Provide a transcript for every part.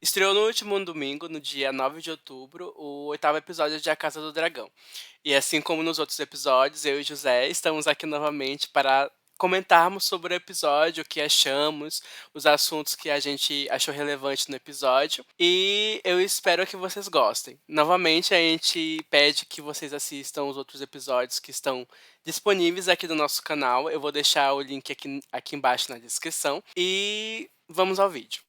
Estreou no último domingo, no dia 9 de outubro, o oitavo episódio de A Casa do Dragão. E assim como nos outros episódios, eu e José estamos aqui novamente para comentarmos sobre o episódio, o que achamos, os assuntos que a gente achou relevante no episódio. E eu espero que vocês gostem. Novamente, a gente pede que vocês assistam os outros episódios que estão disponíveis aqui no nosso canal. Eu vou deixar o link aqui embaixo na descrição. E vamos ao vídeo.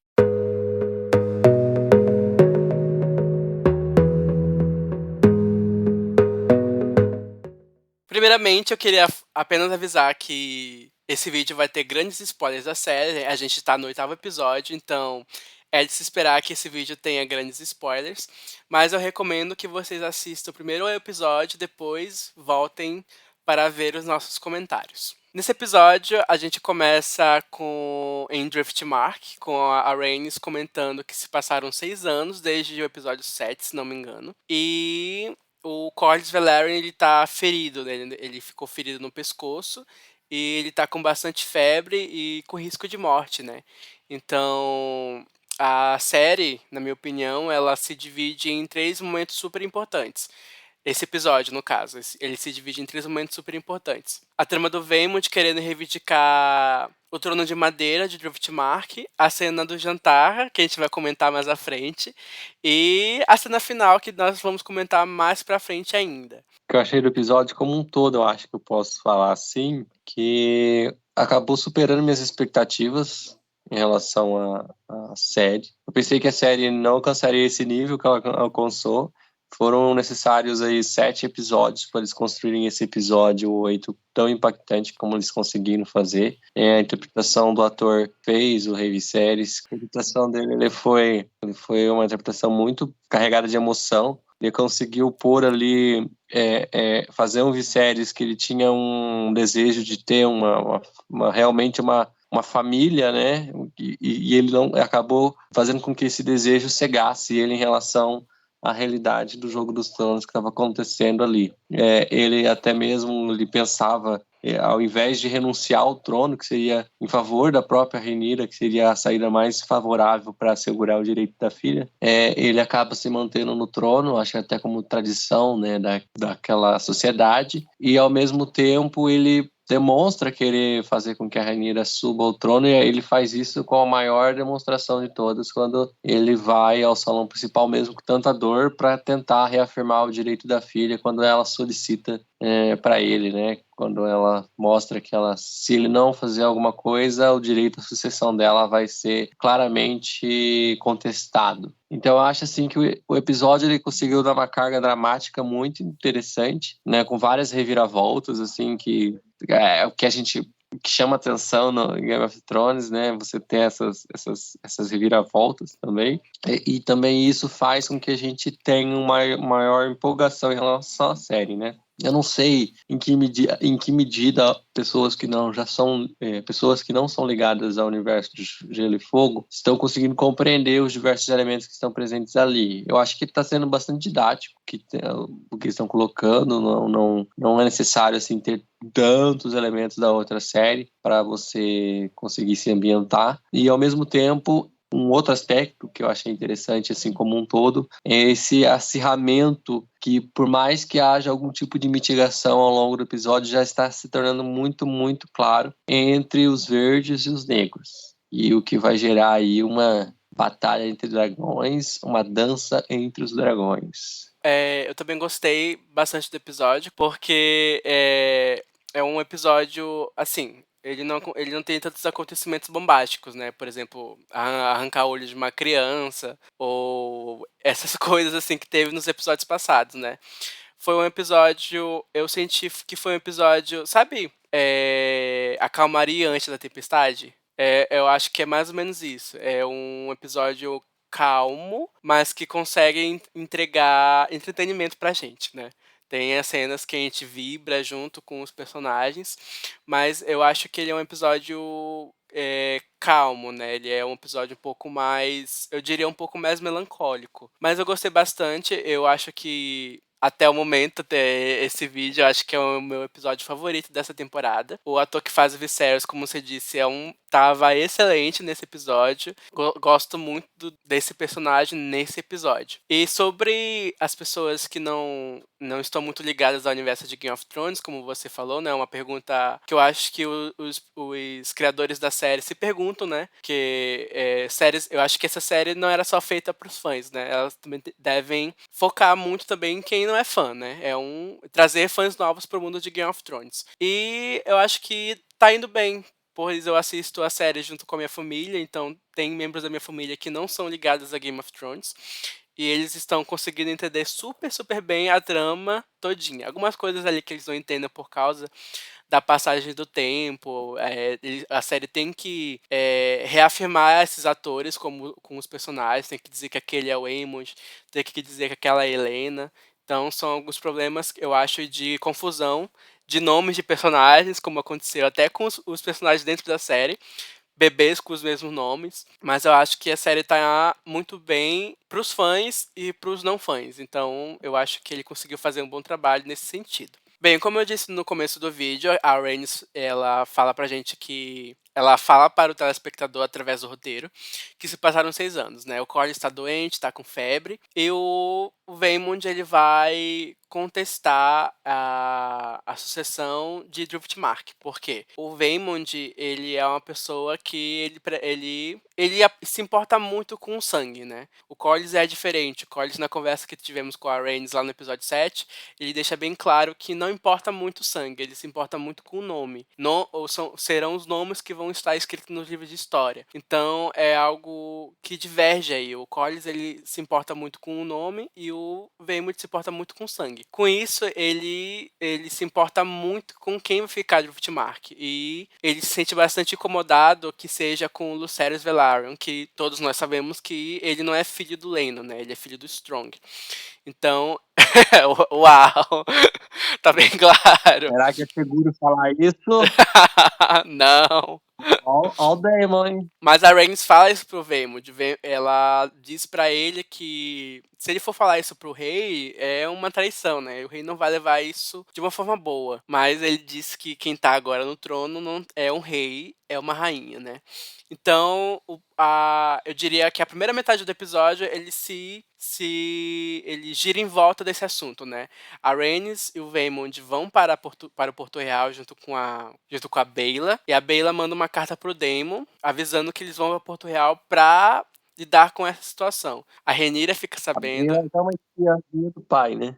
Primeiramente, eu queria apenas avisar que esse vídeo vai ter grandes spoilers da série. A gente tá no oitavo episódio, então é de se esperar que esse vídeo tenha grandes spoilers. Mas eu recomendo que vocês assistam primeiro o episódio, depois voltem para ver os nossos comentários. Nesse episódio, a gente começa em Driftmark, com a Rhaenys comentando que se passaram 6 anos desde o episódio 7, se não me engano. E o Corlys Velaryon, ele tá ferido, né? Ele ficou ferido no pescoço e ele tá com bastante febre e com risco de morte, né? Então, a série, na minha opinião, ela se divide em 3 momentos super importantes. Esse episódio, no caso, ele se divide em 3 momentos super importantes. A trama do Vaemond querendo reivindicar o trono de madeira de Driftmark, a cena do jantar, que a gente vai comentar mais à frente, e a cena final, que nós vamos comentar mais pra frente ainda. O que eu achei do episódio como um todo, eu acho que eu posso falar assim, que acabou superando minhas expectativas em relação à série. Eu pensei que a série não alcançaria esse nível que ela alcançou. Foram necessários aí 7 episódios para eles construírem esse episódio 8 tão impactante como eles conseguiram fazer. A interpretação do ator fez o Rei Viserys. A interpretação dele ele foi uma interpretação muito carregada de emoção. Ele conseguiu pôr ali, fazer um Viserys que ele tinha um desejo de ter realmente uma família, né? E ele não acabou fazendo com que esse desejo cegasse ele em relação à realidade do Jogo dos Tronos que estava acontecendo ali. Ele até mesmo ele pensava, ao invés de renunciar ao trono, que seria em favor da própria Rhaenyra, que seria a saída mais favorável para assegurar o direito da filha, ele acaba se mantendo no trono, acho que até como tradição, né, daquela sociedade, e ao mesmo tempo ele demonstra querer fazer com que a Rhaenyra suba ao trono, e ele faz isso com a maior demonstração de todas, quando ele vai ao salão principal mesmo com tanta dor para tentar reafirmar o direito da filha quando ela solicita para ele, né? Quando ela mostra que se ele não fazer alguma coisa, o direito à sucessão dela vai ser claramente contestado. Então eu acho assim que o episódio ele conseguiu dar uma carga dramática muito interessante, né? Com várias reviravoltas, assim, o que a gente que chama atenção no Game of Thrones, né? Você tem essas reviravoltas também. E também isso faz com que a gente tenha uma maior empolgação em relação à série, né? Eu não sei em que medida pessoas que não já são pessoas que não são ligadas ao universo de Gelo e Fogo estão conseguindo compreender os diversos elementos que estão presentes ali. Eu acho que está sendo bastante didático o que estão colocando. Não é necessário assim ter tantos elementos da outra série para você conseguir se ambientar. E ao mesmo tempo um outro aspecto que eu achei interessante, assim como um todo, é esse acirramento que, por mais que haja algum tipo de mitigação ao longo do episódio, já está se tornando muito, muito claro entre os verdes e os negros. E o que vai gerar aí uma batalha entre dragões, uma dança entre os dragões. Eu também gostei bastante do episódio, porque é um episódio, assim, ele não tem tantos acontecimentos bombásticos, né? Por exemplo, arrancar o olho de uma criança, ou essas coisas, assim, que teve nos episódios passados, né? Foi um episódio, eu senti que foi um episódio, sabe, a calmaria antes da tempestade? Eu acho que é mais ou menos isso. É um episódio calmo, mas que consegue entregar entretenimento pra gente, né? Tem as cenas que a gente vibra junto com os personagens, mas eu acho que ele é um episódio calmo, né? Ele é um episódio um pouco mais, eu diria um pouco mais melancólico. Mas eu gostei bastante, eu acho que até o momento, até esse vídeo, eu acho que é o meu episódio favorito dessa temporada. O ator que faz o Viserys, como você disse, é um tava excelente nesse episódio. Gosto muito desse personagem nesse episódio. E sobre as pessoas que não estão muito ligadas ao universo de Game of Thrones, como você falou, né? Uma pergunta que eu acho que os criadores da série se perguntam, né? Que séries, eu acho que essa série não era só feita para os fãs, né? Elas também devem focar muito também em quem não é fã, né? Trazer fãs novos para o mundo de Game of Thrones. E eu acho que tá indo bem, pois eu assisto a série junto com a minha família, então tem membros da minha família que não são ligados a Game of Thrones. E eles estão conseguindo entender super, super bem a trama todinha. Algumas coisas ali que eles não entendem por causa da passagem do tempo. A série tem que reafirmar esses atores com os personagens, tem que dizer que aquele é o Aemond, tem que dizer que aquela é a Helena. Então são alguns problemas, eu acho, de confusão de nomes de personagens, como aconteceu até com os personagens dentro da série, bebês com os mesmos nomes, mas eu acho que a série tá muito bem pros fãs e pros não fãs, então eu acho que ele conseguiu fazer um bom trabalho nesse sentido. Bem, como eu disse no começo do vídeo, a Rhaenys, ela fala pra gente que ela fala para o telespectador através do roteiro que se passaram 6 anos, né? O Corlys está doente, está com febre, e o Vaemond, ele vai contestar a sucessão de Driftmark. Por quê? O Vaemond, ele é uma pessoa que ele se importa muito com o sangue, né? O Corlys é diferente. O Corlys, na conversa que tivemos com a Rhaenys lá no episódio 7, ele deixa bem claro que não importa muito o sangue, ele se importa muito com o nome. Serão os nomes que vão estar escritos nos livros de história. Então, é algo que diverge aí. O Corlys, ele se importa muito com o nome e o Vaemond se importa muito com o sangue. Com isso, ele se importa muito com quem vai ficar de Driftmark. E ele se sente bastante incomodado que seja com o Lucerys Velaryon, que todos nós sabemos que ele não é filho do Laenor, né? Ele é filho do Strong. Então, uau! Tá bem claro. Será que é seguro falar isso? Não. Ó o Daemon, hein? Mas a Rhaenys fala isso pro Vaemond. Ela diz pra ele que se ele for falar isso pro rei, é uma traição, né? O rei não vai levar isso de uma forma boa. Mas ele diz que quem tá agora no trono não é um rei, é uma rainha, né? Então, eu diria que a primeira metade do episódio, ele gira em volta desse assunto, né? A Rhaenys e o Vaemond vão para o Porto Real junto com a Baela. E a Baela manda uma carta pro Daemon, avisando que eles vão para Porto Real pra lidar com essa situação. A Rhaenyra fica sabendo. Ela é uma espiãzinha do pai, né?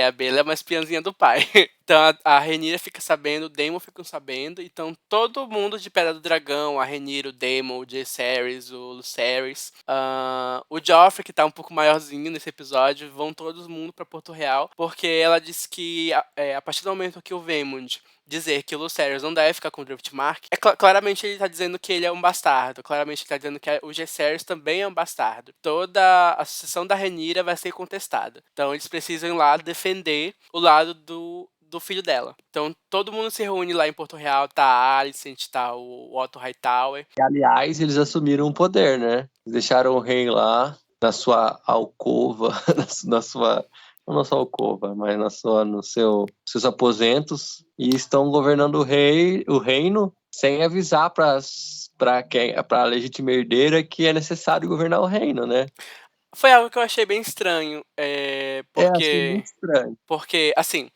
A Baela é uma espiãzinha do pai. Então a Rhaenyra fica sabendo, o Daemon fica sabendo, então todo mundo de Pedra do Dragão, a Rhaenyra, o Daemon, o Jaehaerys, o Lucerys, o Joffrey, que tá um pouco maiorzinho nesse episódio, vão todo mundo pra Porto Real, porque ela disse que a partir do momento que o Vaemond dizer que o Lucerys não deve ficar com o Driftmark, claramente ele tá dizendo que ele é um bastardo, claramente ele tá dizendo que o Jaehaerys também é um bastardo. Toda a sucessão da Rhaenyra vai ser contestada. Então eles precisam ir lá defender o lado do filho dela. Então todo mundo se reúne lá em Porto Real, tá a Alicent, tá o Otto Hightower. E, aliás, eles assumiram o poder, né? Eles deixaram o rei lá na sua alcova, na sua não na sua alcova, mas nos seus aposentos, e estão governando o reino sem avisar para a legítima herdeira que é necessário governar o reino, né? Foi algo que eu achei bem estranho, Achei muito estranho. porque, assim,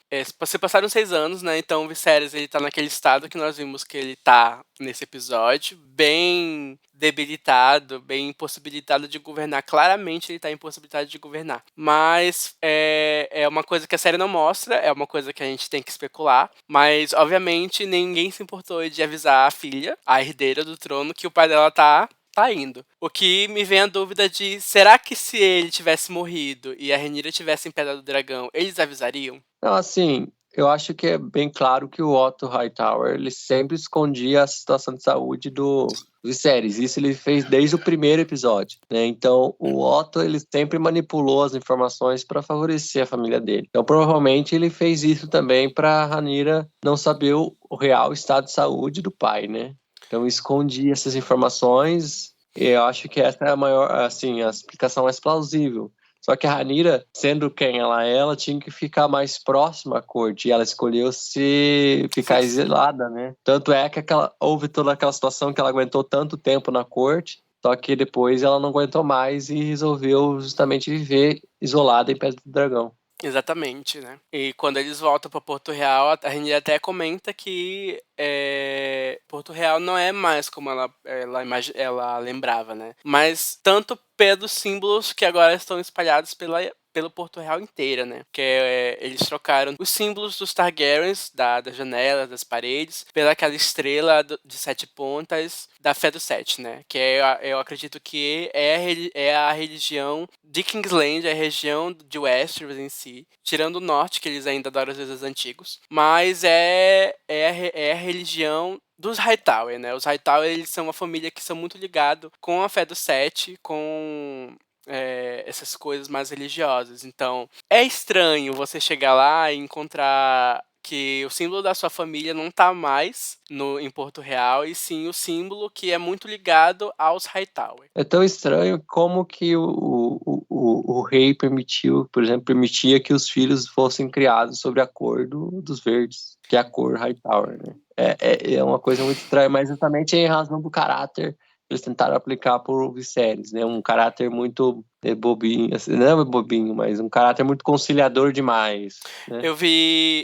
se passaram 6 anos, né, então o Viserys, ele tá naquele estado que nós vimos que ele tá nesse episódio, bem debilitado, bem impossibilitado de governar. Claramente ele tá impossibilitado de governar. Mas é uma coisa que a série não mostra, é uma coisa que a gente tem que especular, mas, obviamente, ninguém se importou de avisar a filha, a herdeira do trono, que o pai dela tá indo. O que me vem a dúvida de, será que se ele tivesse morrido e a Rhaenyra tivesse em Pedra do Dragão, eles avisariam? Não, assim, eu acho que é bem claro que o Otto Hightower, ele sempre escondia a situação de saúde do Viserys. Isso ele fez desde o primeiro episódio, né? Então, o Otto, ele sempre manipulou as informações para favorecer a família dele. Então, provavelmente, ele fez isso também para a Rhaenyra não saber o real estado de saúde do pai, né? Então, escondia essas informações, e eu acho que essa é a maior, assim, a explicação mais plausível. Só que a Rhaenyra, sendo quem ela tinha que ficar mais próxima à corte, e ela escolheu ficar exilada, né? Tanto é que houve toda aquela situação que ela aguentou tanto tempo na corte, só que depois ela não aguentou mais e resolveu justamente viver isolada em Pedra do Dragão. Exatamente, né? E quando eles voltam para Porto Real, a Rhaenyra até comenta que Porto Real não é mais como ela lembrava, né? Mas tanto pelos símbolos que agora estão espalhados pelo Porto Real inteira, né? Que eles trocaram os símbolos dos Targaryens, das janelas, das paredes, pela aquela estrela de 7 pontas da Fé do Sete, né? Que eu acredito que é a religião de Kingsland, é a região de Westeros em si, tirando o norte, que eles ainda adoram os deuses antigos, mas é a religião dos Hightower, né? Os Hightower, eles são uma família que são muito ligados com a Fé do Sete, com essas coisas mais religiosas. Então, é estranho você chegar lá e encontrar que o símbolo da sua família não tá mais em Porto Real, e sim o símbolo que é muito ligado aos Hightower. É tão estranho como que o rei permitia que os filhos fossem criados sobre a cor dos verdes, que é a cor Hightower, né? É uma coisa muito estranha, mas justamente em razão do caráter eles tentaram aplicar por Viserys, né? Um caráter muito bobinho, assim, não é bobinho, mas um caráter muito conciliador demais, né?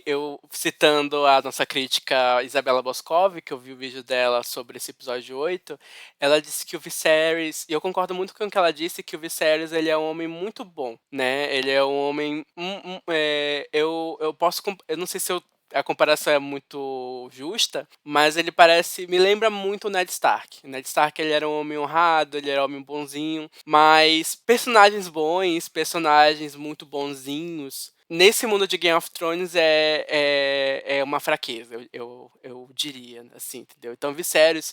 Eu citando a nossa crítica Isabela Boscov, que eu vi o vídeo dela sobre esse episódio 8, ela disse que o Viserys, e eu concordo muito com o que ela disse, que o Viserys ele é um homem muito bom, né? Ele é um homem, eu não sei se a comparação é muito justa, mas ele me lembra muito o Ned Stark. O Ned Stark, ele era um homem honrado, ele era um homem bonzinho, mas personagens bons, personagens muito bonzinhos, nesse mundo de Game of Thrones é uma fraqueza, eu diria, assim, entendeu? Então, Viserys,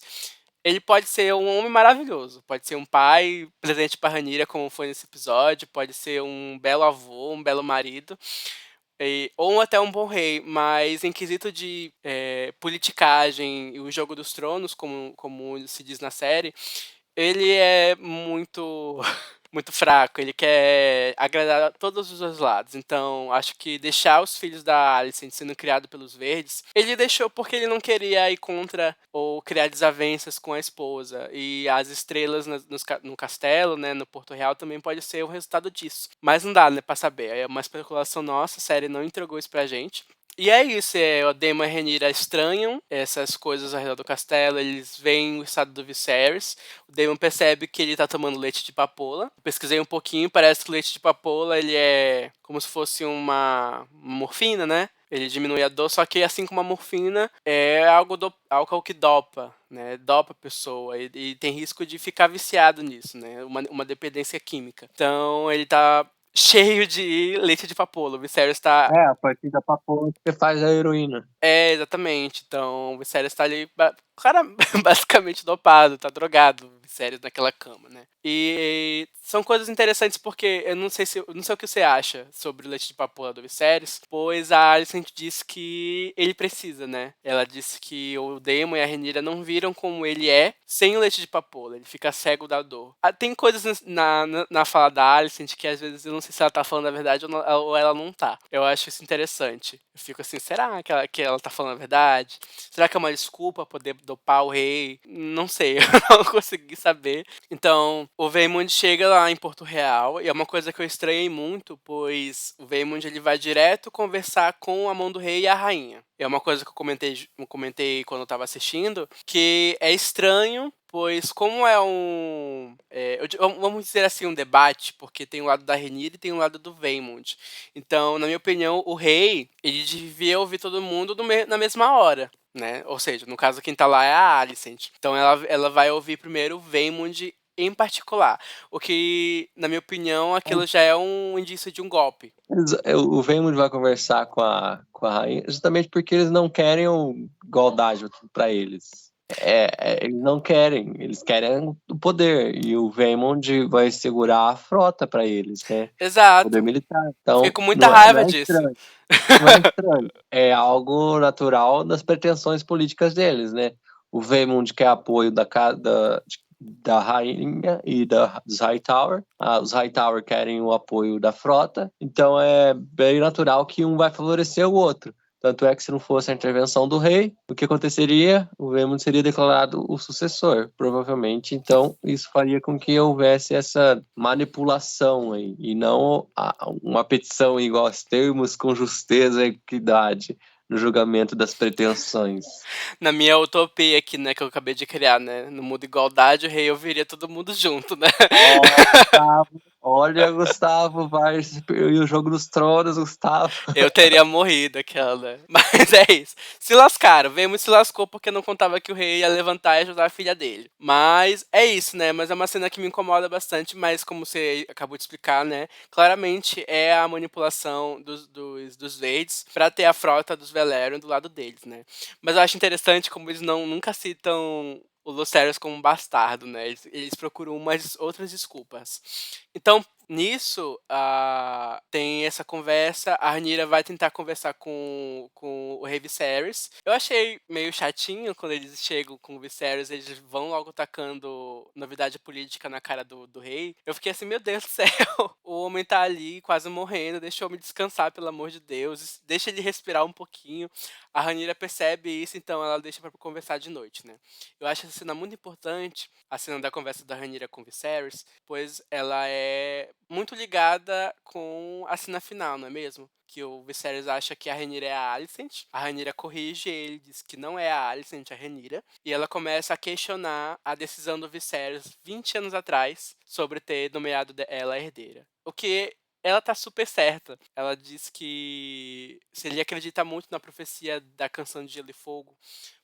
ele pode ser um homem maravilhoso, pode ser um pai presente para Rhaenyra, como foi nesse episódio, pode ser um belo avô, um belo marido, ou até um bom rei, mas em quesito de politicagem e o jogo dos tronos, como se diz na série, ele é muito muito fraco, ele quer agradar a todos os dois lados. Então, acho que deixar os filhos da Alicent sendo criado pelos verdes, ele deixou porque ele não queria ir contra ou criar desavenças com a esposa. E as estrelas no castelo, né, no Porto Real, também pode ser o resultado disso. Mas não dá, né, pra saber. É uma especulação nossa, a série não entregou isso pra gente. E é isso, o Daemon e a Rhaenyra estranham essas coisas ao redor do castelo, eles veem o estado do Viserys, o Daemon percebe que ele tá tomando leite de papoula. Eu pesquisei um pouquinho, parece que o leite de papoula, ele é como se fosse uma morfina, né? Ele diminui a dor, só que assim como a morfina, é algo que dopa, né? Dopa a pessoa e tem risco de ficar viciado nisso, né? Uma dependência química. Então ele tá cheio de leite de papoula. O Viserys tá. A partir da papoula você faz a heroína. Exatamente. Então o Viserys tá ali, cara, basicamente dopado, tá drogado, o Viserys naquela cama, né? E são coisas interessantes porque eu não sei o que você acha sobre o leite de papoula do Viserys, pois a Alicent disse que ele precisa, né? Ela disse que o Daemon e a Rhaenyra não viram como ele é sem o leite de papoula, ele fica cego da dor. Tem coisas na fala da Alicent que às vezes eu não sei se ela tá falando a verdade ou ela não tá. Eu acho isso interessante. Eu fico assim, será que ela tá falando a verdade? Será que é uma desculpa poder dopar o rei? Não sei, eu não consegui saber. Então, o Vaemond chega lá em Porto Real, e é uma coisa que eu estranhei muito, pois o Vaemond ele vai direto conversar com a mão do rei e a rainha. É uma coisa que eu comentei quando eu tava assistindo, que é estranho, pois como vamos dizer assim, um debate, porque tem o lado da Rhaenyra e tem o lado do Vaemond. Então, na minha opinião, o rei, ele devia ouvir todo mundo na mesma hora, né? Ou seja, no caso, quem tá lá é a Alicent. Então, ela vai ouvir primeiro o Vaemond em particular. O que, na minha opinião, aquilo já é um indício de um golpe. O Vaemond vai conversar com a rainha justamente porque eles não querem igualdade para eles. Eles não querem, eles querem o poder. E o Vaemond vai segurar a frota para eles, né? Exato. Poder militar. Fiquei Então, com muita raiva disso. Estranho. Não é estranho. É algo natural das pretensões políticas deles, né? O Vaemond quer apoio da rainha e dos Hightower. Os Hightower querem o apoio da frota, então é bem natural que um vai favorecer o outro. Tanto é que se não fosse a intervenção do rei, o que aconteceria? O Vaemond seria declarado o sucessor, provavelmente. Então, isso faria com que houvesse essa manipulação aí, e não uma petição igual aos termos com justeza e equidade no julgamento das pretensões. Na minha utopia aqui, né, que eu acabei de criar, né? No mundo igualdade, o rei ouviria todo mundo junto, né? Ó, Gustavo. Olha, Gustavo, vai e o jogo dos tronos, Gustavo. Eu teria morrido aquela, né? Mas é isso. Se lascaram. Vemos se lascou porque não contava que o rei ia levantar e ajudar a filha dele. Mas é isso, né? Mas é uma cena que me incomoda bastante, mas como você acabou de explicar, né? Claramente é a manipulação dos verdes pra ter a frota dos Velaryon do lado deles, né? Mas eu acho interessante como eles nunca citam o Lucerys como um bastardo, né? Eles procuram umas outras desculpas. Então, nisso, tem essa conversa. A Rhaenyra vai tentar conversar com o rei Viserys. Eu achei meio chatinho quando eles chegam com o Viserys, eles vão logo tacando novidade política na cara do rei. Eu fiquei assim, meu Deus do céu, o homem tá ali quase morrendo, deixa o homem descansar, pelo amor de Deus, deixa ele respirar um pouquinho. A Rhaenyra percebe isso, então ela deixa pra conversar de noite, né? Eu acho essa cena muito importante, a cena da conversa da Rhaenyra com o Viserys, pois ela é muito ligada com a cena final, não é mesmo? Que o Viserys acha que a Rhaenyra é a Alicent, a Rhaenyra corrige ele, diz que não é a Alicent, a Rhaenyra, e ela começa a questionar a decisão do Viserys 20 anos atrás sobre ter nomeado ela herdeira. O que ela tá super certa. Ela diz que se ele acredita muito na profecia da canção de Gelo e Fogo,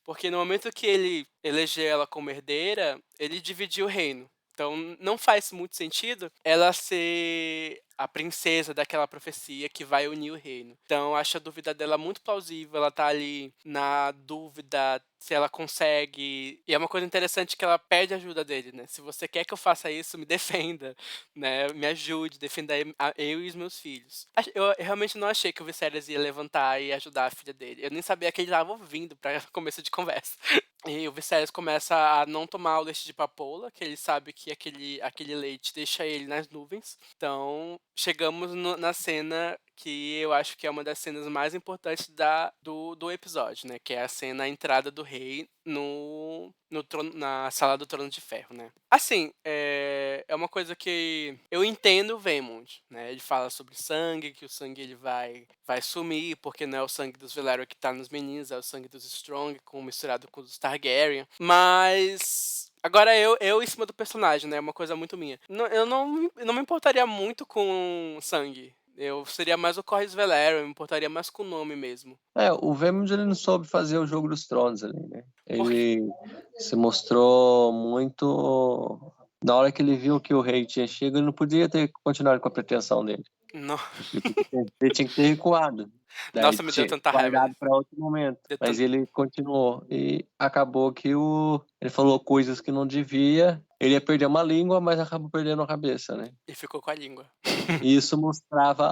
porque no momento que ele elegeu ela como herdeira, ele dividiu o reino. Então não faz muito sentido ela ser a princesa daquela profecia que vai unir o reino. Então acho a dúvida dela muito plausível, ela tá ali na dúvida se ela consegue. E é uma coisa interessante que ela pede ajuda dele, né? Se você quer que eu faça isso, me defenda, né? Me ajude, defenda eu e os meus filhos. Eu realmente não achei que o Viserys ia levantar e ajudar a filha dele. Eu nem sabia que ele estava ouvindo para começo de conversa. E o Viserys começa a não tomar o leite de papoula, que ele sabe que aquele leite deixa ele nas nuvens. Então, chegamos na cena que eu acho que é uma das cenas mais importantes do episódio, né? Que é a cena, a entrada do rei no trono, na sala do Trono de Ferro, né? Assim, é uma coisa que eu entendo o Vaemond, né? Ele fala sobre sangue, que o sangue ele vai sumir, porque não é o sangue dos Velaryon que tá nos meninos, é o sangue dos Strong misturado com os Targaryen. Mas agora eu em cima do personagem, né? É uma coisa muito minha. Eu não me importaria muito com sangue. Eu seria mais o Corrys Velaryon, eu me importaria mais com o nome mesmo. O Vaemond ele não soube fazer o jogo dos tronos ali, né? Porque Ele se mostrou muito. Na hora que ele viu que o rei tinha chegado, ele não podia ter continuado com a pretensão dele. no- Ele tinha que ter recuado. Daí Nossa, me deu tinha tanta raiva. guardado para outro momento. Deu Mas tan- ele continuou. E acabou que ele falou coisas que não devia. Ele ia perder uma língua, mas acabou perdendo a cabeça, né? E ficou com a língua. E isso mostrava,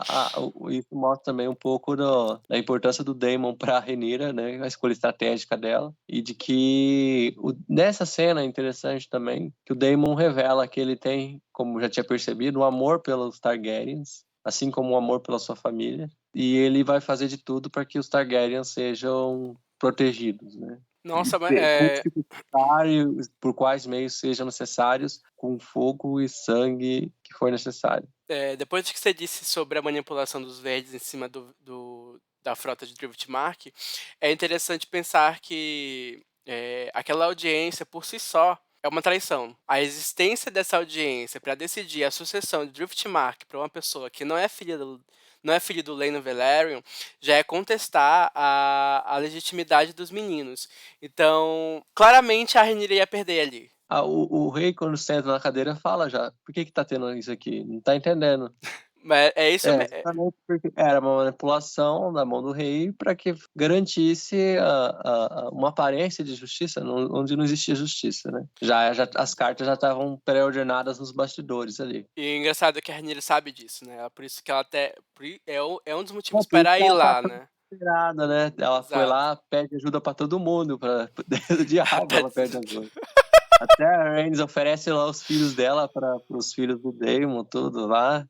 isso mostra também um pouco da importância do Daemon para a Rhaenyra, né, a escolha estratégica dela, e de que nessa cena é interessante também que o Daemon revela que ele tem, como já tinha percebido, um amor pelos Targaryens, assim como um amor pela sua família, e ele vai fazer de tudo para que os Targaryens sejam protegidos, né? Nossa, mas Custe necessário, por quais meios sejam necessários, com fogo e sangue que for necessário. depois que você disse sobre a manipulação dos verdes em cima da frota de Driftmark, é interessante pensar que aquela audiência por si só é uma traição. A existência dessa audiência para decidir a sucessão de Driftmark para uma pessoa que não é filho do Laenor Velaryon já é contestar a legitimidade dos meninos. Então, claramente a Rhaenyra ia perder ali. O rei, quando senta na cadeira, fala já. Por que tá tendo isso aqui? Não tá entendendo. Mas é isso. Exatamente porque era uma manipulação da mão do rei para que garantisse uma aparência de justiça onde não existia justiça, né? As cartas já estavam pré-ordenadas nos bastidores ali. E o engraçado é que a Rhaenyra sabe disso, né? Por isso que ela até. É um dos Por motivos isso para que ir ela tá lá, tão né? desesperada, né? Ela foi Exato. lá, pede ajuda para todo mundo, para o diabo Tá ela pede des- ajuda. Até a Rhaenys oferece lá os filhos dela para os filhos do Daemon, tudo lá.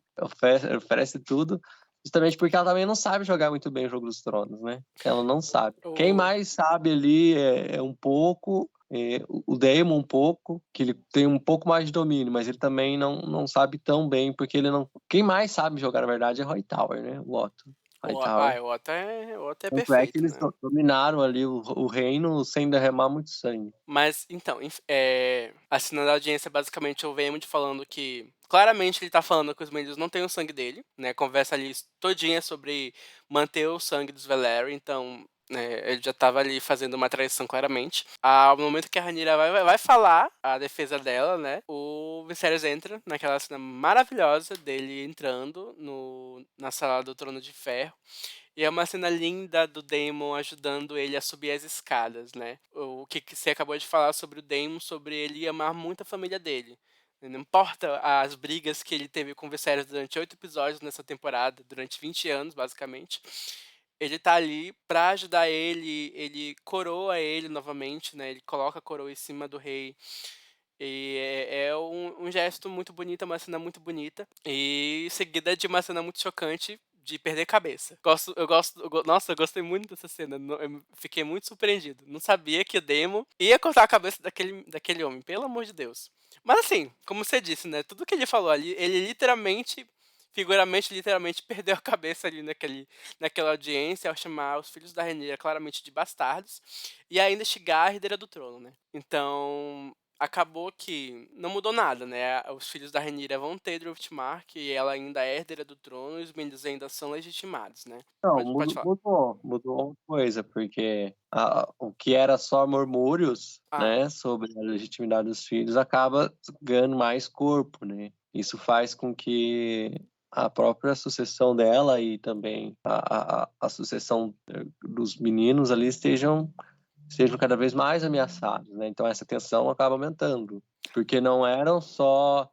Oferece tudo. Justamente porque ela também não sabe jogar muito bem o Jogo dos Tronos, né? Ela não sabe. Quem O mais sabe ali é um pouco, o Daemon um pouco, que ele tem um pouco mais de domínio, mas ele também não sabe tão bem, porque ele não. Quem mais sabe jogar, na verdade, é Hightower, né? O Otto. Hightower. o Otto é Tanto é que perfeito, eles né. dominaram ali o reino sem derramar muito sangue. Mas então, assinando a audiência, basicamente, o Veemund falando que claramente ele tá falando que os meninos não têm o sangue dele, né, conversa ali todinha sobre manter o sangue dos Velaryon, então, ele já estava ali fazendo uma traição claramente. Ao momento que a Rhaenyra vai falar a defesa dela, né, o Viserys entra naquela cena maravilhosa dele entrando na sala do Trono de Ferro, e é uma cena linda do Daemon ajudando ele a subir as escadas, né. O que você acabou de falar sobre o Daemon, sobre ele amar muito a família dele. Não importa as brigas que ele teve com o Viserys durante 8 episódios nessa temporada, durante 20 anos, basicamente, ele tá ali pra ajudar ele coroa ele novamente, né, ele coloca a coroa em cima do rei, e é um gesto muito bonito, é uma cena muito bonita, e seguida de uma cena muito chocante de perder a cabeça. Nossa, eu gostei muito dessa cena, eu fiquei muito surpreendido. Não sabia que o Daemon ia cortar a cabeça daquele homem, pelo amor de Deus. Mas assim, como você disse, né, tudo que ele falou ali, ele literalmente, figuramente, literalmente perdeu a cabeça ali naquela audiência ao chamar os filhos da Rhaenyra claramente de bastardos, e ainda instigar a herdeira do trono, né. Então, acabou que não mudou nada, né, os filhos da Rhaenyra vão ter Driftmark e ela ainda é herdeira do trono e os meninos ainda são legitimados, né. Não, Pode falar. mudou uma coisa, porque o que era só murmúrios, Ah, né, sobre a legitimidade dos filhos acaba ganhando mais corpo, né. Isso faz com que a própria sucessão dela e também a sucessão, dos meninos ali sejam cada vez mais ameaçados, né, então essa tensão acaba aumentando, porque não era só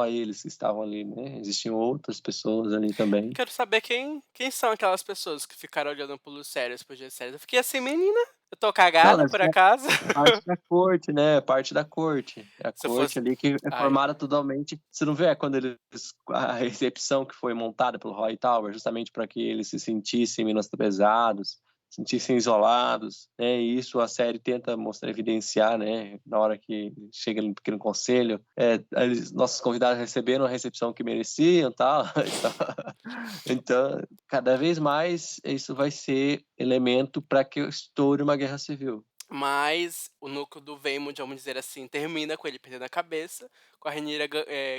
eles que estavam ali, né, existiam outras pessoas ali também. quero saber quem são aquelas pessoas que ficaram olhando pro Sérios, pro Sérios. Eu fiquei assim: "Menina, eu tô Não, cagada deve por ser acaso?" parte da corte, né, parte da corte. É a Se eu corte fosse ali que é ai, formada totalmente, você não vê quando eles a recepção que foi montada pelo Hightower, justamente para que eles se sentissem menosprezados, se sentissem isolados, né, e isso a série tenta mostrar, evidenciar, né, na hora que chega ali no pequeno conselho, nossos convidados receberam a recepção que mereciam, tal, então, cada vez mais isso vai ser elemento para que estoure uma guerra civil. mas o núcleo do Vaymond, vamos dizer assim, termina com ele perdendo a cabeça, com a Rhaenyra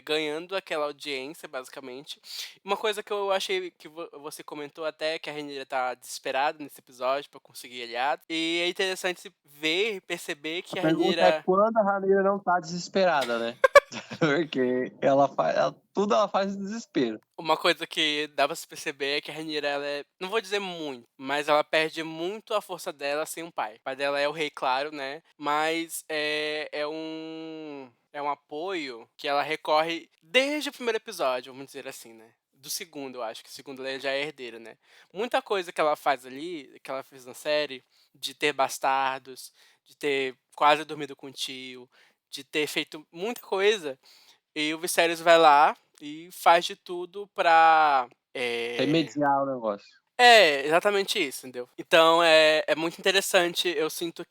ganhando aquela audiência, basicamente. Uma coisa que eu achei que você comentou até, que a Rhaenyra tá desesperada nesse episódio pra conseguir aliado, e é interessante ver, perceber A que a pergunta é Rhaenyra quando a Ranira não tá desesperada, né? Porque tudo ela faz no desespero. uma coisa que dá pra se perceber é que a Rhaenyra ela não vou dizer muito, mas ela perde muito a força dela sem um pai. O pai dela é o rei, claro, né, mas é um apoio que ela recorre desde o primeiro episódio, vamos dizer assim, né. Do segundo, eu acho que o segundo ela já é herdeira, né. Muita coisa que ela faz ali, que ela fez na série, de ter bastardos, de ter quase dormido com o tio, de ter feito muita coisa, e o Viserys vai lá e faz de tudo pra, Remediar o negócio. exatamente isso, entendeu. Então é muito interessante, eu sinto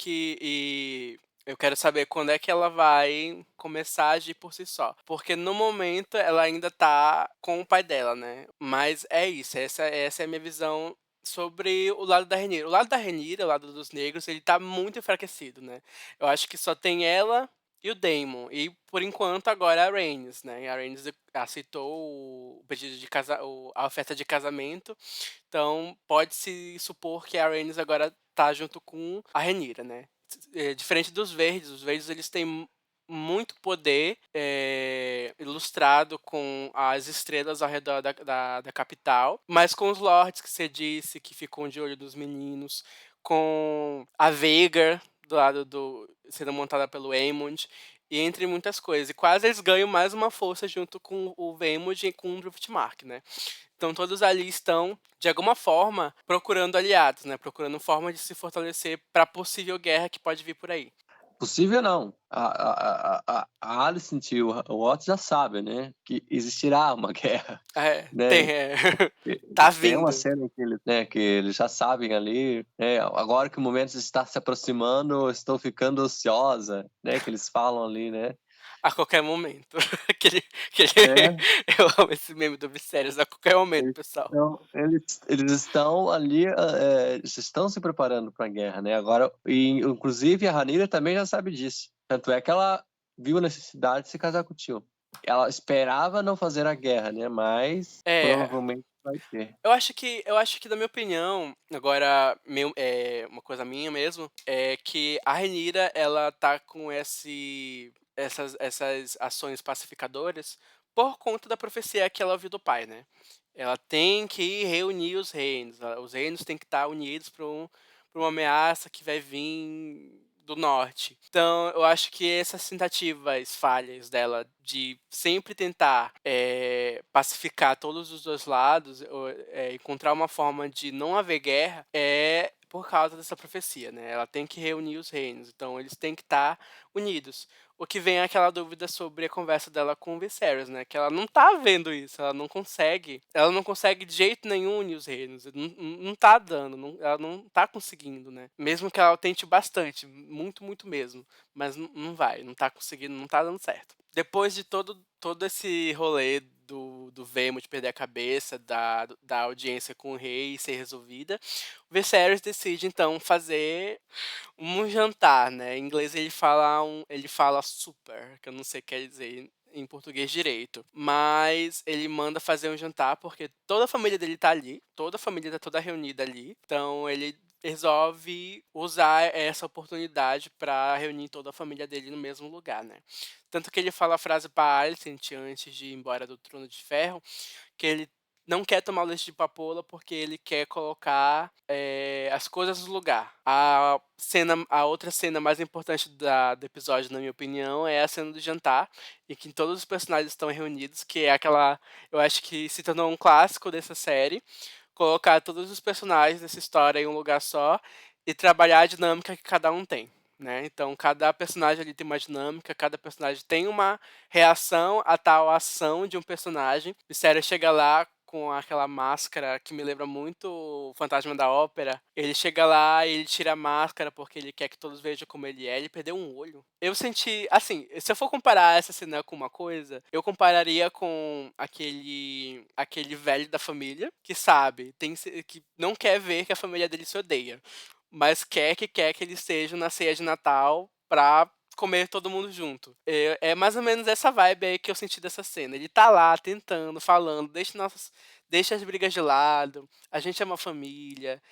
eu quero saber quando é que ela vai começar a agir por si só, porque no momento ela ainda tá com o pai dela, né, mas é isso, essa é a minha visão sobre o lado da Rhaenyra. O lado da Rhaenyra, o lado dos negros, ele tá muito enfraquecido, né. Eu acho que só tem ela e o Daemon, e por enquanto agora é a Rhaenys, né, a Rhaenys aceitou o pedido de a oferta de casamento, então pode-se supor que a Rhaenys agora tá junto com a Rhaenyra, né. Diferente dos verdes, os verdes eles têm muito poder, ilustrado com as estrelas ao redor da capital, mas com os lords que você disse, que ficam de olho nos meninos, com a Veigar do lado sendo montada pelo Aemond, e entre muitas coisas. E quase eles ganham mais uma força junto com o Vaemond e com o Driftmark, né. Então todos ali estão, de alguma forma, procurando aliados, né, procurando forma de se fortalecer para a possível guerra que pode vir por aí. Possível não. A Alicent e o Otto já sabem, né, que existirá uma guerra, É, né. tem, é. Tá Tem uma vindo. cena que eles já sabem ali, né, agora que o momento está se aproximando, eu estou ficando ansiosa, né, que eles falam ali, né. A qualquer momento. Aquele aquele É, eu amo esse meme do Viserys, a qualquer momento, eles pessoal. eles estão ali, eles estão se preparando para a guerra, né, agora inclusive a Rhaenyra também já sabe disso, tanto é que ela viu a necessidade de se casar com o tio. Ela esperava não fazer a guerra, né, mas É, provavelmente vai ter. eu acho que na minha opinião, agora uma coisa minha mesmo, é que a Rhaenyra ela tá com essas ações pacificadoras por conta da profecia que ela ouviu do pai, né. Ela tem que reunir os reinos, os reinos têm que estar unidos pra uma ameaça que vai vir do norte. Então eu acho que essas tentativas falhas dela de sempre tentar, pacificar todos os 2 lados, encontrar uma forma de não haver guerra, é por causa dessa profecia, né, ela tem que reunir os reinos, então eles têm que estar unidos. O que vem é aquela dúvida sobre a conversa dela com o Viserys, né, que ela não tá vendo isso, ela não consegue de jeito nenhum unir os reinos, não tá dando, ela não tá conseguindo, né. Mesmo que ela tente bastante, muito, muito mesmo, mas não vai, não tá conseguindo, não tá dando certo. Depois de todo esse rolê do Vaemond perder a cabeça, da audiência com o rei ser resolvida, o Viserys decide então fazer um jantar, né, em inglês ele fala super, que eu não sei o que quer dizer em português direito, mas ele manda fazer um jantar, porque toda a família dele tá ali, toda a família tá toda reunida ali, então ele resolve usar essa oportunidade pra reunir toda a família dele no mesmo lugar, né. Tanto que ele fala a frase pra Alicent antes de ir embora do Trono de Ferro, que ele não quer tomar o leite de papoula, porque ele quer colocar, as coisas no lugar. A outra cena mais importante do episódio, na minha opinião, é a cena do jantar, em que todos os personagens estão reunidos, que é aquela eu acho que se tornou um clássico dessa série, colocar todos os personagens dessa história em um lugar só, e trabalhar a dinâmica que cada um tem, né. Então cada personagem ali tem uma dinâmica, cada personagem tem uma reação a tal ação de um personagem. O Sério chega lá com aquela máscara que me lembra muito o Fantasma da Ópera. Ele chega lá e ele tira a máscara porque ele quer que todos vejam como ele perdeu um olho. Eu senti assim, se eu for comparar essa cena com uma coisa, eu compararia com aquele velho da família que sabe, que não quer ver que a família dele se odeia, mas quer que eles estejam na ceia de Natal pra comer todo mundo junto. É mais ou menos essa vibe aí que eu senti dessa cena. Ele tá lá tentando, falando: deixa as brigas de lado, a gente é uma família,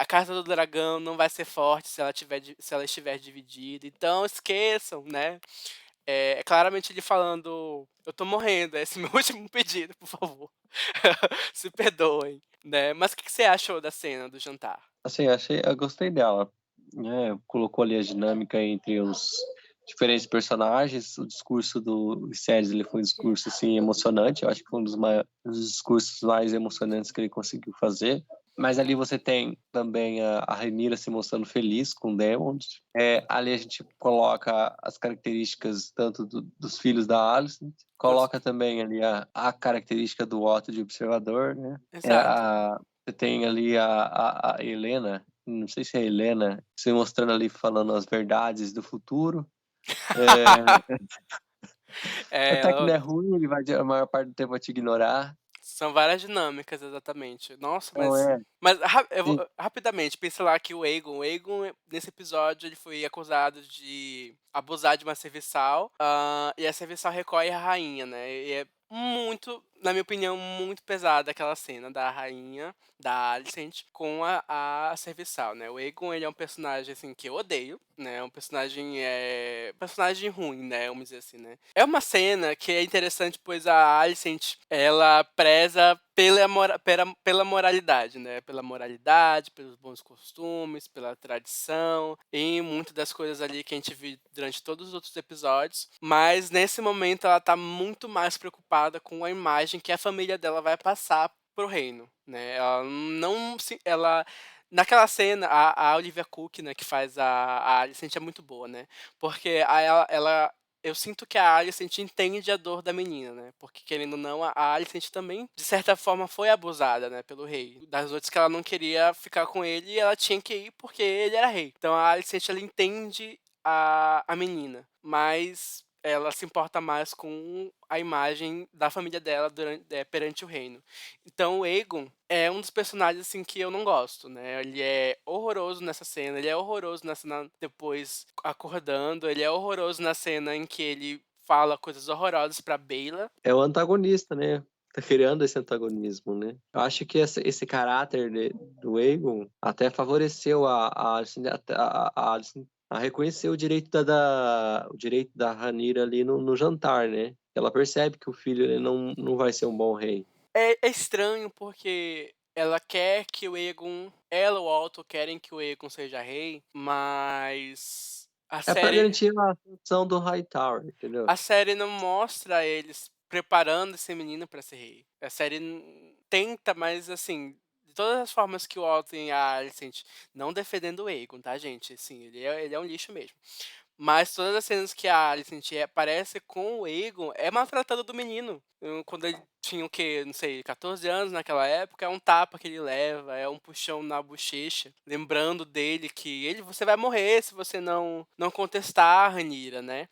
a Casa do Dragão não vai ser forte se ela estiver dividida, então esqueçam, né". É claramente ele falando: "Eu tô morrendo, esse é meu último pedido, por favor, se perdoem", né. Mas o que que você achou da cena do jantar? Assim, eu gostei dela, né, colocou ali a dinâmica entre os diferentes personagens, o discurso do Viserys, ele foi um discurso, assim, emocionante, eu acho que foi um dos discursos mais emocionantes que ele conseguiu fazer, mas ali você tem também a Rhaenyra se mostrando feliz com o Daemon, ali a gente coloca as características tanto dos filhos da Alicent, Dos coloca também ali a característica do Otto de observador, né, Exato. você tem ali a Helena, não sei se é a Helena, se mostrando ali, falando as verdades do futuro. É, Até que não é ruim, ele vai a maior parte do tempo vai te ignorar. são várias dinâmicas, exatamente. Nossa, Então mas eu vou sim, rapidamente, pensa lá que o Aegon, nesse episódio, ele foi acusado de abusar de uma serviçal, e a serviçal recorre à rainha, né, e é muito, na minha opinião, muito pesada aquela cena da rainha, da Alicent, com a serviçal, né. O Aegon, ele é um personagem, assim, que eu odeio, né, é um personagem ruim, né, vamos dizer assim, né. É uma cena que é interessante, pois a Alicent, ela preza pela moralidade, né, pela moralidade, pelos bons costumes, pela tradição, e muito das coisas ali que a gente viu durante todos os outros episódios, mas nesse momento ela tá muito mais preocupada com a imagem que a família dela vai passar para o reino, né, ela Naquela cena, a Olivia Cooke, né, que faz a Alicent é muito boa, né, porque a ela eu sinto que a Alicent entende a dor da menina, né, porque querendo ou não, a Alicent também, de certa forma, foi abusada, né, pelo rei. Das noites que ela não queria ficar com ele, e ela tinha que ir porque ele era rei. Então a Alicent, ela entende a menina, mas ela se importa mais com a imagem da família dela perante o reino. Então o Aegon é um dos personagens, assim, que eu não gosto, né, ele é horroroso nessa cena, ele é horroroso na cena depois acordando, ele é horroroso na cena em que ele fala coisas horrorosas pra Beyla. É o antagonista, né? Tá criando esse antagonismo, né? Eu acho que esse caráter do Aegon até favoreceu a Alicent, a Alicent a reconhecer o direito da Rhaenyra ali no jantar, né? Ela percebe que o filho ele não vai ser um bom rei. É estranho, porque ela quer que o Aegon ela, o Otto querem que o Aegon seja rei, mas É pra garantir a ascensão do Hightower, entendeu? a série não mostra eles preparando esse menino pra ser rei. A série tenta, mas assim, de todas as formas que o Otto e a Alicent, não defendendo o Aegon, tá, gente? Assim, ele é um lixo mesmo. Mas todas as cenas que a Alicent aparece com o Aegon é maltratando do menino. Quando ele tinha o quê? Não sei, 14 anos naquela época, é um tapa que ele leva, é um puxão na bochecha, lembrando dele que você vai morrer se você não contestar a Rhaenyra, né?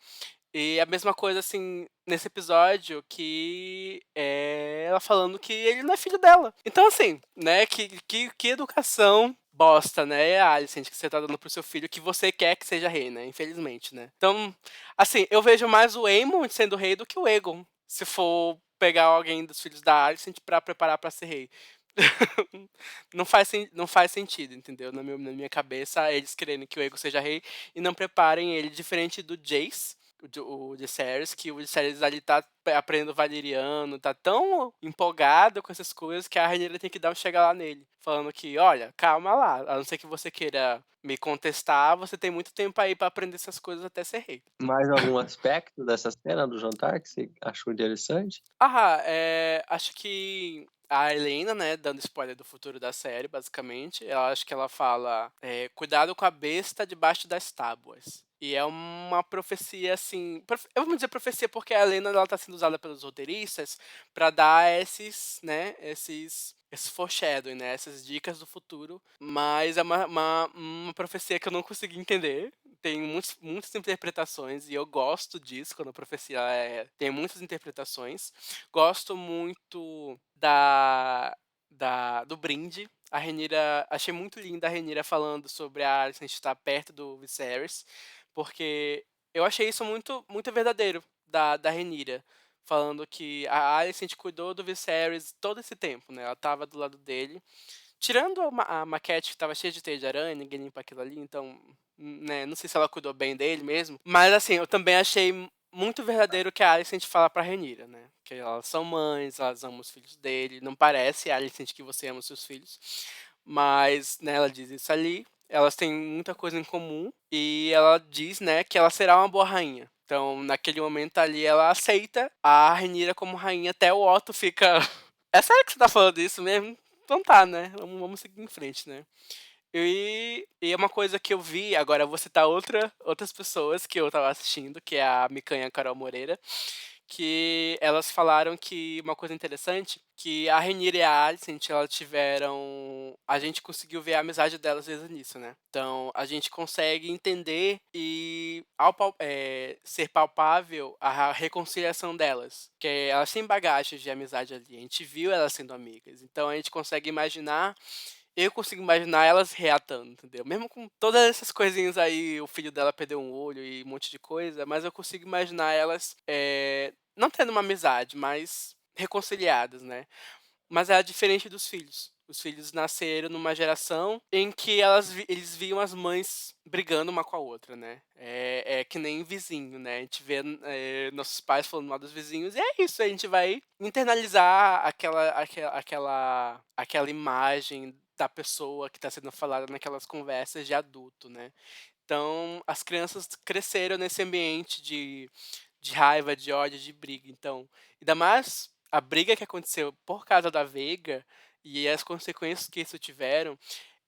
E a mesma coisa, assim, nesse episódio que é ela falando que ele não é filho dela. Então, assim, né, que educação bosta, né, Alicent, que você tá dando pro seu filho que você quer que seja rei, né, infelizmente, né. Então, assim, eu vejo mais o Aemon sendo rei do que o Aegon, se for pegar alguém dos filhos da Alicent pra preparar pra ser rei. Não faz sentido, entendeu? Na minha cabeça, eles querendo que o Aegon seja rei e não preparem ele, diferente do Jace, o Viserys, que o Viserys ali tá aprendendo valeriano, tá tão empolgado com essas coisas que a Rhaenyra tem que dar um chega lá nele, falando que: "Olha, calma lá, a não ser que você queira me contestar, você tem muito tempo aí pra aprender essas coisas até ser rei". Mais algum aspecto dessa cena do jantar que você achou interessante? Acho que a Helena, né, dando spoiler do futuro da série, basicamente, eu acho que ela fala, "Cuidado com a besta debaixo das tábuas". E é uma profecia, assim, eu vou dizer profecia porque a Helena ela tá sendo usada pelos roteiristas para dar esse foreshadowing, né, essas dicas do futuro, mas é uma profecia que eu não consegui entender. Tem muitas interpretações e eu gosto disso, quando a profecia tem muitas interpretações. Gosto muito do brinde. A Rhaenyra achei muito linda a Rhaenyra falando sobre a Alicent estar perto do Viserys, porque eu achei isso muito muito verdadeiro da Rhaenyra, falando que a Alicent cuidou do Viserys todo esse tempo, né, ela estava do lado dele. Tirando a maquete que estava cheia de teia de aranha, ninguém limpa aquilo ali, então, né, não sei se ela cuidou bem dele mesmo, mas assim, eu também achei muito verdadeiro o que a Alicent fala pra Rhaenyra, né, que elas são mães, elas amam os filhos dele, não parece, Alicent, que você ama os seus filhos, mas, né, ela diz isso ali, elas têm muita coisa em comum, e ela diz, né, que ela será uma boa rainha. Então, naquele momento ali, ela aceita a Rhaenyra como rainha, até o Otto fica: "É sério que você tá falando isso mesmo? Então tá, né, vamos seguir em frente, né". E é uma coisa que eu vi, agora eu vou citar outras pessoas que eu estava assistindo, que é a Micanha e a Carol Moreira, que elas falaram que uma coisa interessante, que a Rhaenyra e a Alicent, elas tiveram a gente conseguiu ver a amizade delas desde o início, né. Então a gente consegue entender e ser palpável a reconciliação delas, que elas têm bagagens de amizade ali, a gente viu elas sendo amigas, então a gente consegue imaginar eu consigo imaginar elas reatando, entendeu? Mesmo com todas essas coisinhas aí, o filho dela perdeu um olho e um monte de coisa, mas eu consigo imaginar elas, não tendo uma amizade, mas reconciliadas, né. Mas é diferente dos filhos. Os filhos nasceram numa geração em que eles viam as mães brigando uma com a outra, né. É que nem vizinho, né, a gente vê, nossos pais falando mal dos vizinhos e é isso, a gente vai internalizar aquela imagem da pessoa que está sendo falada naquelas conversas de adulto, né. Então, as crianças cresceram nesse ambiente de raiva, de ódio, de briga. Então, ainda mais a briga que aconteceu por causa da Veiga e as consequências que isso tiveram,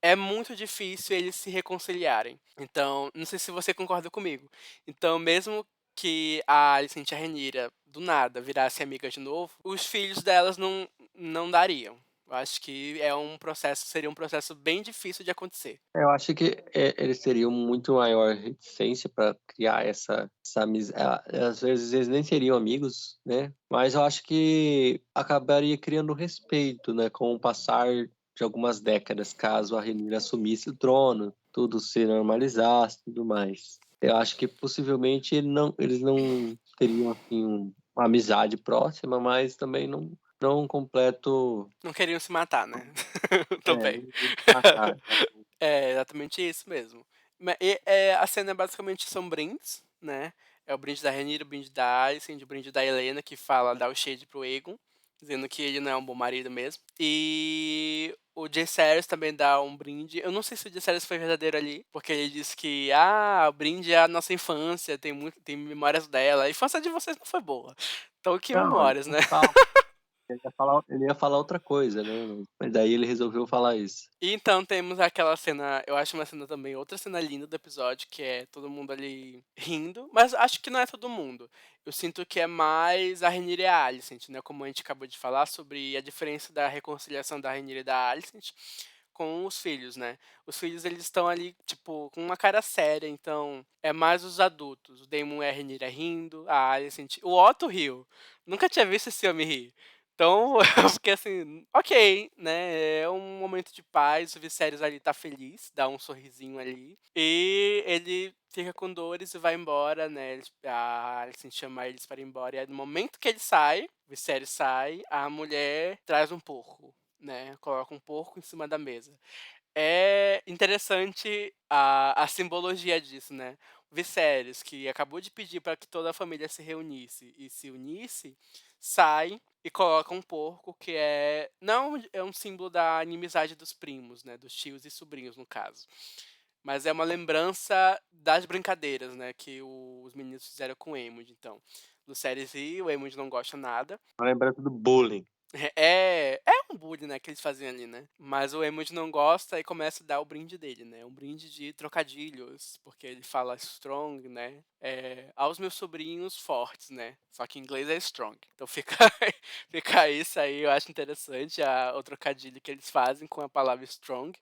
é muito difícil eles se reconciliarem. Então, não sei se você concorda comigo. Então, mesmo que a Alicent e a Rhaenyra, do nada, virassem amigas de novo, os filhos delas não dariam. Eu acho que seria um processo bem difícil de acontecer. Eu acho que eles teriam muito maior reticência para criar essa amizade. Às vezes eles nem seriam amigos, né? Mas eu acho que acabaria criando respeito, né? Com o passar de algumas décadas, caso a Rhaenyra assumisse o trono, tudo se normalizasse, tudo mais. Eu acho que possivelmente eles não teriam assim uma amizade próxima, mas também não um completo Não queriam se matar, né? Também. não iam se matar. É exatamente isso mesmo. A cena basicamente são brindes, né? É o brinde da Rhaenyra, o brinde da Alicent, o brinde da Helena, que dá o shade pro Aegon, dizendo que ele não é um bom marido mesmo. E o Jaehaerys também dá um brinde. Eu não sei se o Jaehaerys foi verdadeiro ali, porque ele disse que, o brinde é a nossa infância, tem memórias dela. A infância de vocês não foi boa. Então, que Não, ele memórias, né? não fala. Ele ia falar outra coisa, né? Mas daí ele resolveu falar isso. E então temos aquela cena, eu acho uma cena também, outra cena linda do episódio, que é todo mundo ali rindo, mas acho que não é todo mundo. Eu sinto que é mais a Rhaenyra e a Alicent, né? Como a gente acabou de falar sobre a diferença da reconciliação da Rhaenyra e da Alicent com os filhos, né? Os filhos eles estão ali, tipo, com uma cara séria, então é mais os adultos. O Daemon e a Rhaenyra rindo, a Alicent, o Otto riu. Nunca tinha visto esse homem rir. Então, eu fiquei assim, ok, né? É um momento de paz, o Viserys ali tá feliz, dá um sorrisinho ali. E ele fica com dores e vai embora, né? A Alicent chama eles para ir embora. E aí, no momento que ele sai, o Viserys sai, a mulher traz um porco, né? Coloca um porco em cima da mesa. É interessante a simbologia disso, né. O Viserys, que acabou de pedir para que toda a família se reunisse e se unisse, sai e coloca um porco que não é um símbolo da inimizade dos primos, né, dos tios e sobrinhos, no caso, mas é uma lembrança das brincadeiras, né, que os meninos fizeram com o Aemond, então. Lucerys ri, o Aemond não gosta nada. Uma lembrança do bullying. É um bullying, né, que eles faziam ali, né. Mas o Emoji não gosta e começa a dar o brinde dele, né, um brinde de trocadilhos, porque ele fala strong, né, aos meus sobrinhos fortes, né, só que em inglês é strong. Então fica fica isso aí, eu acho interessante o trocadilho que eles fazem com a palavra strong.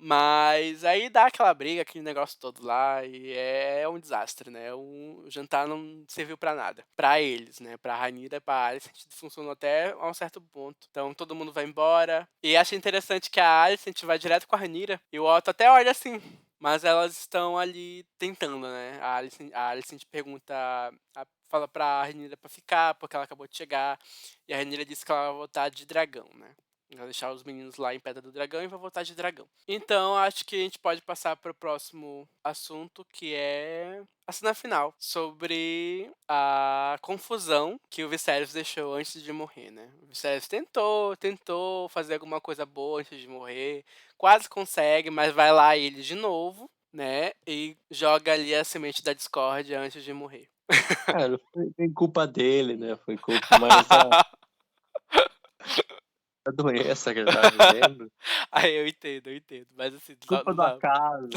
Mas aí dá aquela briga, aquele negócio todo lá, e é um desastre, né? O jantar não serviu pra nada. Pra eles, né? Pra Rhaenyra e pra Alicent funcionou até a um certo ponto. Então todo mundo vai embora. E acho interessante que a Alicent vai direto com a Rhaenyra. E o Otto até olha assim. Mas elas estão ali tentando, né? A Alicent pergunta, fala pra Rhaenyra pra ficar, porque ela acabou de chegar. E a Rhaenyra disse que ela vai voltar de dragão, né? Vai deixar os meninos lá em Pedra do Dragão e vai voltar de dragão. Então, acho que a gente pode passar para o próximo assunto, que é a cena final, sobre a confusão que o Viserys deixou antes de morrer, né? O Viserys tentou fazer alguma coisa boa antes de morrer, quase consegue, mas vai lá ele de novo, né? E joga ali a semente da discórdia antes de morrer. É, não foi bem culpa dele, né? Foi culpa mais da doença que ele tava vivendo. Aí eu entendo, mas assim, Culpa não do dá. acaso.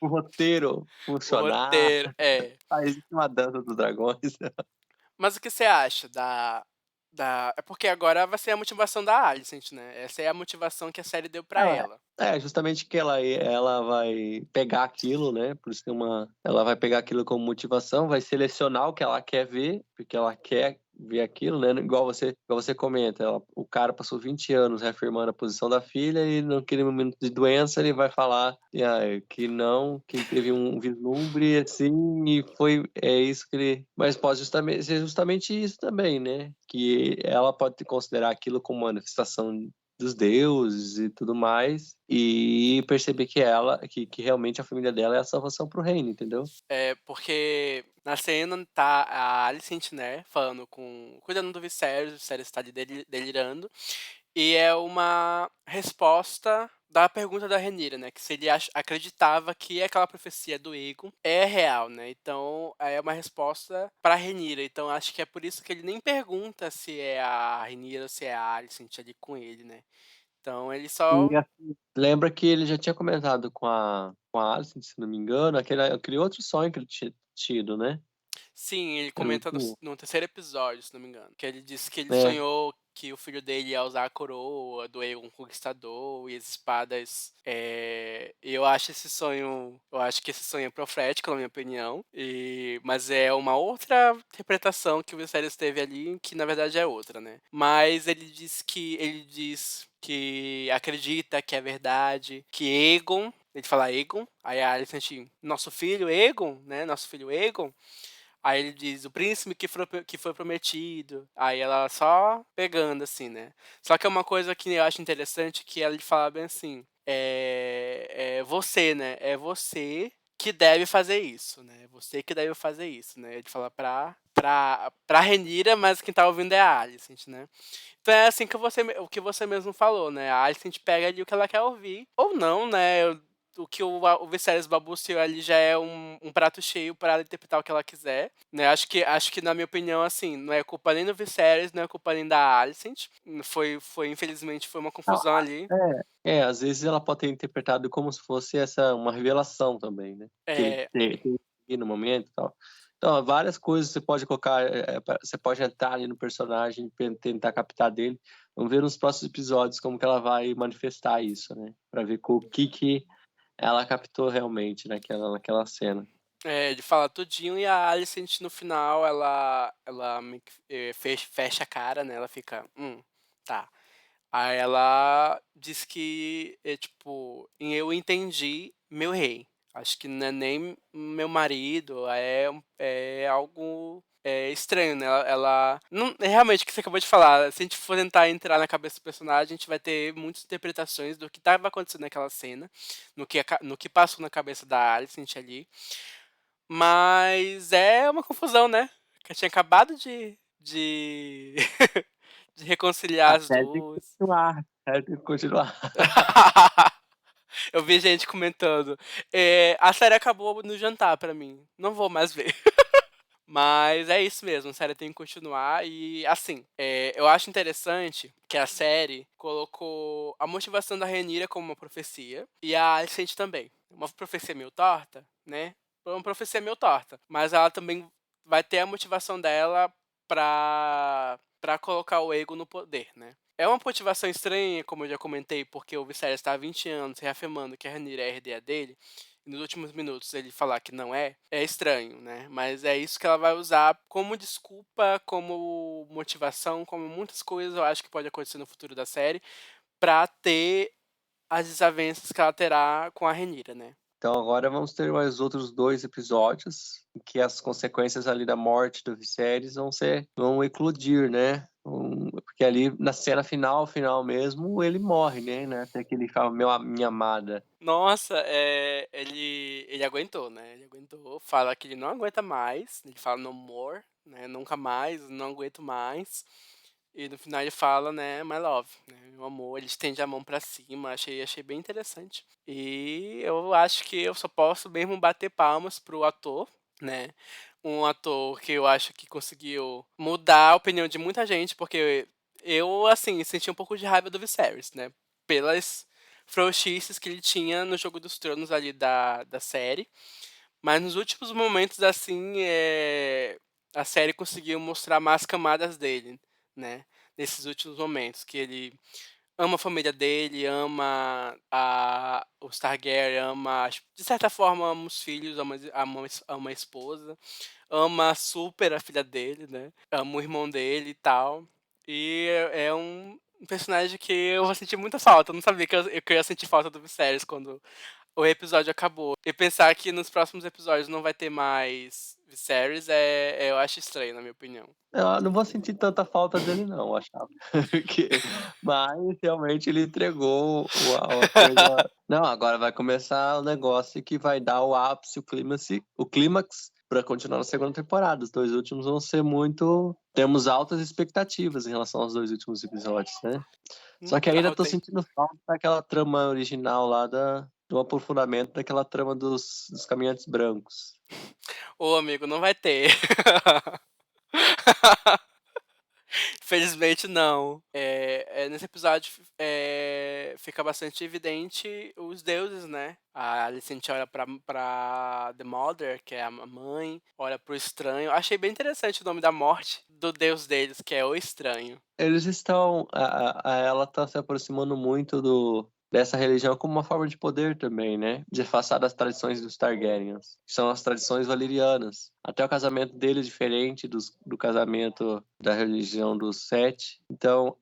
O roteiro O funcionar. roteiro, é. Ah, existe uma dança dos dragões. Mas o que você acha é porque agora vai ser a motivação da Alicent, né, essa é a motivação que a série deu pra Ela ela. justamente que ela vai pegar aquilo, né, por isso tem ela vai pegar aquilo como motivação, vai selecionar o que ela quer ver, porque ela quer ver aquilo, né, igual você comenta, o cara passou 20 anos reafirmando a posição da filha e naquele momento de doença ele vai falar, que não, que ele teve um vislumbre, assim, e é isso que ele... Mas pode ser justamente isso também, né, que ela pode considerar aquilo como manifestação dos deuses e tudo mais, e perceber que realmente a família dela é a salvação pro reino, entendeu? É, porque na cena tá a Alicent, né, cuidando do Viserys, o Viserys tá ali delirando, e é uma resposta da pergunta da Rhaenyra, né, que se ele acreditava que aquela profecia do Aegon é real, né, então é uma resposta pra Rhaenyra, então acho que é por isso que ele nem pergunta se é a Rhaenyra ou se é a Alicent ali com ele, né. Então ele E só assim, lembra que ele já tinha comentado com a Alicent, se não me engano, aquele outro sonho que ele tinha tido, né? sim, ele Era o comenta último. no terceiro episódio, se não me engano, que ele disse que ele É, sonhou que o filho dele ia usar a coroa do Aegon Conquistador e as espadas. Eu acho que esse sonho é profético, na minha opinião. Mas é uma outra interpretação que o Viserys teve ali, que na verdade é outra, né? Mas ele diz que acredita que é verdade, que Aegon, ele fala Aegon, aí a Alicent, nosso filho Aegon, né? Nosso filho Aegon. Aí ele diz, o príncipe que foi prometido. Aí ela só pegando, assim, né? Só que é uma coisa que eu acho interessante, que ela fala bem assim, é você, né? É você que deve fazer isso, né? Você que deve fazer isso, né? Ele fala pra Rhaenyra, mas quem tá ouvindo é a Alicent, né? Então é assim que o que você mesmo falou, né? A Alicent pega ali o que ela quer ouvir, ou não, né? O que o Viserys balbuciou ali já é um prato cheio para ela interpretar o que ela quiser, né? Acho que na minha opinião, assim, não é culpa nem do Viserys, não é culpa nem da Alicent. Infelizmente, foi uma não, confusão ali. às vezes ela pode ter interpretado como se fosse uma revelação também, né? Que ele É, tem no momento e tal. Então, várias coisas você pode colocar, você pode entrar ali no personagem, tentar captar dele. Vamos ver nos próximos episódios como que ela vai manifestar isso, né? Pra ver o que ela captou realmente naquela cena. ele fala tudinho e a Alicent no final, ela meio que, fecha a cara, né? Ela fica, tá. Aí ela diz que, tipo, eu entendi meu rei. Acho que não é nem meu marido, é algo estranho, né? Não, realmente, o que você acabou de falar, se a gente for tentar entrar na cabeça do personagem, a gente vai ter muitas interpretações do que estava acontecendo naquela cena, no que passou na cabeça da Alicent ali. Mas é uma confusão, né? Que eu tinha acabado de reconciliar A as série tem que duas. continuar, a série tem que continuar. Eu vi gente comentando. A série acabou no jantar pra mim. Não vou mais ver. Mas é isso mesmo, a série tem que continuar. E assim, eu acho interessante que a série colocou a motivação da Rhaenyra como uma profecia. E a Alicent também. Uma profecia meio torta, né? Uma profecia meio torta. Mas ela também vai ter a motivação dela pra colocar o Aegon no poder, né? É uma motivação estranha, como eu já comentei, porque o Viserys está há 20 anos reafirmando que a Rhaenyra é a herdeira dele, e nos últimos minutos ele falar que não é estranho, né? Mas é isso que ela vai usar como desculpa, como motivação, como muitas coisas eu acho que pode acontecer no futuro da série, pra ter as desavenças que ela terá com a Rhaenyra, né? Então agora vamos ter mais outros 2 episódios em que as consequências ali da morte do Viserys vão eclodir, né? Porque ali na cena final mesmo, ele morre, né? Até que ele fala, minha amada. Nossa, ele aguentou, né? Ele aguentou, fala que ele não aguenta mais, ele fala no more, né? Nunca mais, não aguento mais. E no final ele fala, né, my love, né, meu amor, ele estende a mão pra cima, achei bem interessante. E eu acho que eu só posso mesmo bater palmas pro ator, né, um ator que eu acho que conseguiu mudar a opinião de muita gente, porque eu, assim, senti um pouco de raiva do Viserys, né, pelas frouxices que ele tinha no Jogo dos Tronos ali da série, mas nos últimos momentos, assim, a série conseguiu mostrar mais camadas dele, né? Nesses últimos momentos, que ele ama a família dele, ama os Targaryen, de certa forma, ama os filhos, ama a esposa, ama super a filha dele, né? Ama o irmão dele e tal. E é um personagem que eu vou sentir muita falta. Eu não sabia que eu ia sentir falta do Viserys quando o episódio acabou. E pensar que nos próximos episódios não vai ter mais Viserys, eu acho estranho, na minha opinião. Eu não vou sentir tanta falta dele não, eu achava. Mas realmente ele entregou a coisa. Não, agora vai começar o negócio que vai dar o ápice, o clímax para continuar na segunda temporada. Os 2 últimos vão ser muito. Temos altas expectativas em relação aos 2 últimos episódios, né? Só que ainda Não, tô tem. sentindo falta daquela trama original lá do aprofundamento daquela trama dos caminhantes brancos. Ô, amigo, não vai ter. Felizmente não. Nesse episódio fica bastante evidente os deuses, né. A Alicent olha pra The Mother, que é a mãe, olha para o Estranho. Achei bem interessante o nome da morte do deus deles, que é o Estranho. Eles estão ela está se aproximando muito dessa religião como uma forma de poder também, né, de afastar das tradições dos Targaryens, que são as tradições valerianas. Até o casamento deles é diferente do casamento da religião dos Sete. Então,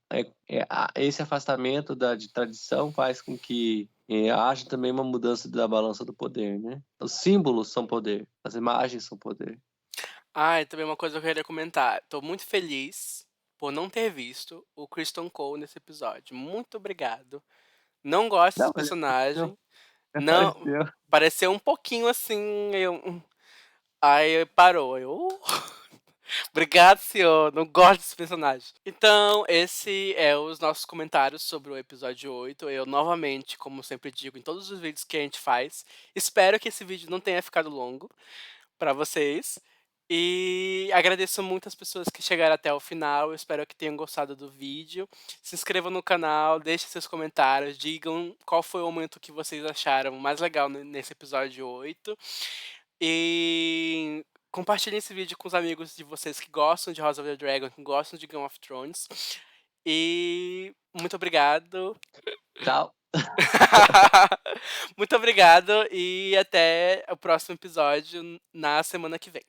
esse afastamento de tradição faz com que haja também uma mudança da balança do poder, né. Os símbolos são poder, as imagens são poder. Ah, e também uma coisa que eu queria comentar, tô muito feliz por não ter visto o Criston Cole nesse episódio. Muito obrigado. Não gosto Não, desse mas apareceu, personagem. Não, apareceu. pareceu um pouquinho assim, aí parou, Obrigado, senhor, não gosto desse personagem". Então, esse é os nossos comentários sobre o episódio 8. Eu novamente, como sempre digo em todos os vídeos que a gente faz, espero que esse vídeo não tenha ficado longo pra vocês. E agradeço muito as pessoas que chegaram até o final, eu espero que tenham gostado do vídeo. Se inscrevam no canal, deixem seus comentários, digam qual foi o momento que vocês acharam mais legal nesse episódio 8. E compartilhem esse vídeo com os amigos de vocês que gostam de House of the Dragon, que gostam de Game of Thrones. E muito obrigado. Tchau. Muito obrigado e até o próximo episódio na semana que vem.